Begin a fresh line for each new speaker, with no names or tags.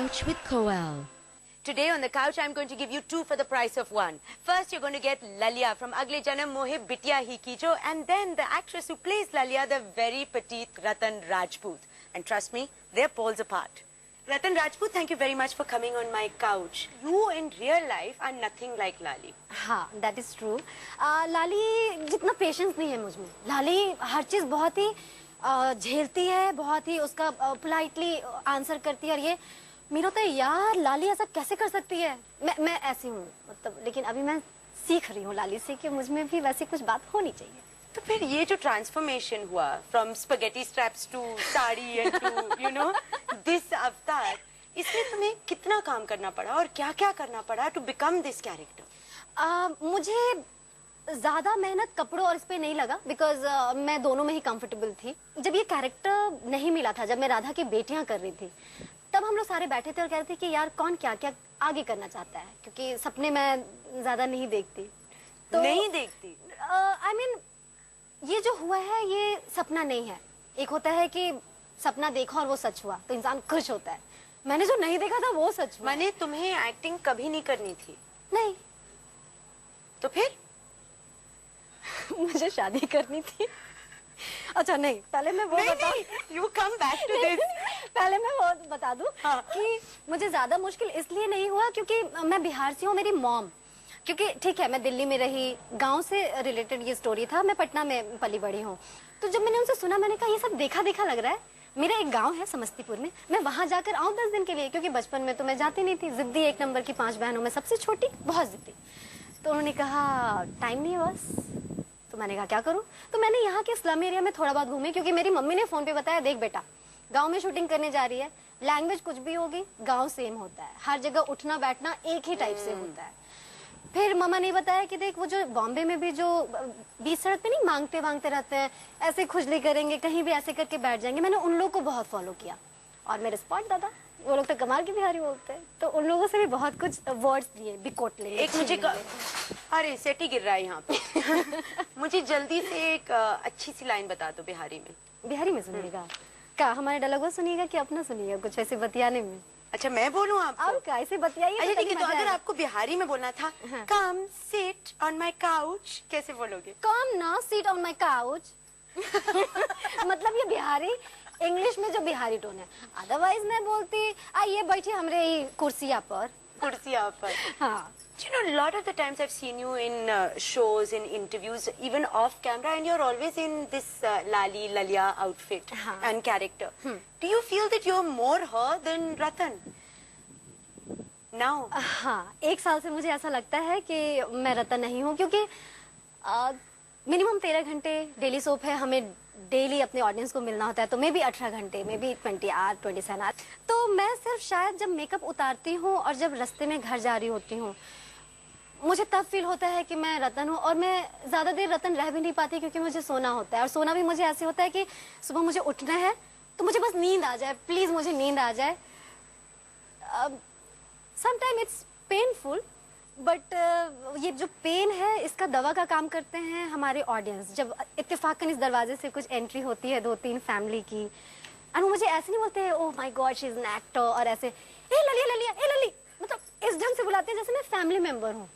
Couch with Coel.
Today on the couch, I'm going to give you two for the price of one. First, you're going to get Lalia from Agle Janam Mohe Bitya Hi Kijo, and then the actress who plays Lalia, the very petite Ratan Rajput. And trust me, they're poles apart. Ratan Rajput, thank you very much for coming on my couch. You in real life are nothing like Lali.
हाँ, that is true. लाली जितना patience नहीं है मुझमें. लाली हर चीज बहुत ही झेलती है, बहुत ही उसका पोलाइटली आंसर करती है और ये मेरा होता है यार लाली ऐसा कैसे कर सकती है. मैं ऐसी हूँ मतलब, लेकिन अभी मैं सीख रही हूँ लाली से कि मुझमें भी वैसी कुछ बात होनी चाहिए.
तो फिर ये जो ट्रांसफॉर्मेशन हुआ from spaghetti straps to sari and to you know this avatar, इसमें तुम्हें कितना काम करना पड़ा और क्या क्या करना पड़ा टू बिकम दिस कैरेक्टर?
मुझे ज्यादा मेहनत कपड़ों और इस पे नहीं लगा बिकॉज मैं दोनों में ही कंफर्टेबल थी. जब ये कैरेक्टर नहीं मिला था, जब मैं राधा की बेटियां कर रही थी, तब हम लोग सारे बैठे थे और कह रहे थे कि यार कौन क्या क्या आगे करना चाहता है, क्योंकि सपने मैं ज्यादा नहीं देखती.
तो नहीं देखती
I mean, ये जो हुआ है ये सपना नहीं है. एक होता है कि सपना देखा और वो सच हुआ तो इंसान खुश होता है. मैंने जो नहीं देखा था वो सच हुआ.
मैंने तुम्हें एक्टिंग कभी नहीं करनी थी.
नहीं.
तो फिर
मुझे शादी करनी थी. अच्छा नहीं, पहले मैं वो
you come back to this.
पहले मैं वो बता दूं
हाँ.
कि मुझे ज्यादा मुश्किल इसलिए नहीं हुआ क्योंकि मैं बिहार से हूँ. मेरी मॉम, क्योंकि ठीक है मैं दिल्ली में रही, गांव से रिलेटेड ये स्टोरी था, मैं पटना में पली बड़ी हूँ. तो जब मैंने उनसे सुना मैंने कहा ये सब देखा देखा लग रहा है. मेरा एक गांव है समस्तीपुर में, मैं वहां जाकर आऊं 10 दिन के लिए, क्योंकि बचपन में तो मैं जाती नहीं थी. जिद्दी एक नंबर की 5 बहनों में सबसे छोटी, बहुत जिद्दी. तो उन्होंने कहा टाइम नहीं है बस. तो मैंने कहा क्या करूं. तो मैंने यहाँ के स्लम एरिया में थोड़ा बहुत घूमी, क्योंकि मेरी मम्मी ने फोन पे बताया देख बेटा गाँव में शूटिंग करने जा रही है, लैंग्वेज कुछ भी होगी गाँव सेम होता है, हर जगह उठना बैठना एक ही टाइप से होता है. फिर मामा ने बताया कि देख वो जो बॉम्बे में भी जो बीच सड़क पे नहीं मांगते वांगते रहते हैं, ऐसे खुजली करेंगे, कहीं भी ऐसे करके बैठ जाएंगे. मैंने उन लोगों को बहुत फॉलो किया और मेरे स्पॉट दादा वो लोग तो कमाल की बिहारी बोलते हैं, तो उन लोगों से भी बहुत कुछ वर्ड्स दिए. बिकोट ले
एक मुझे अरे सेट ही गिर रहा है यहाँ पे. मुझे जल्दी से एक अच्छी सी लाइन बता दो बिहारी में.
बिहारी में सुनिएगा क्या, हमारे डायलॉग सुनिएगा कि अपना सुनिएगा कुछ ऐसे बतियाने में.
अच्छा मैं बोलूँ आपको?
और क्या ऐसे बतियाइए.
अच्छा ठीक है, तो अगर आपको बिहारी में बोलना था come sit on my couch, कैसे बोलोगे?
कम ना सिट ऑन माई काउच. मतलब ये बिहारी इंग्लिश में जो बिहारी टोन है. अदरवाइज मैं बोलती आइए बैठिए हमरे कुर्सिया पर.
कुर्सिया पर.
हाँ.
You know, a lot of the times I've seen you in shows, in interviews, even off camera, and you're always in this Lali, Lalia outfit and character. Do you feel that you're more her than Ratan now?
हाँ, 1 साल से मुझे ऐसा लगता है कि मैं रतन नहीं हूँ, क्योंकि मिनिमम 13 घंटे डेली सोप है, हमें डेली अपने ऑडियंस को मिलना होता है, तो मैं भी 18 घंटे में भी 20 आवर 27 आवर. तो मैं सिर्फ शायद जब मेकअप उतारती हूँ और जब रास्ते में घर जा रही होती हूँ मुझे तब फील होता है कि मैं रतन हूँ. और मैं ज्यादा देर रतन रह भी नहीं पाती क्योंकि मुझे सोना होता है, और सोना भी मुझे ऐसे होता है कि सुबह मुझे उठना है तो मुझे बस नींद आ जाए, प्लीज मुझे नींद आ जाए. समटाइम इट्स पेनफुल, बट ये जो पेन है इसका दवा का काम करते हैं हमारे ऑडियंस. जब इत्तेफाकन इस दरवाजे से कुछ एंट्री होती है 2-3 फैमिली की, और वो मुझे ऐसे नहीं बोलते oh my God she is an actor और ऐसे ए ललिया ललिया ए लली, मतलब इस ढंग से बुलाते हैं जैसे मैं फैमिली मेंबर हूँ.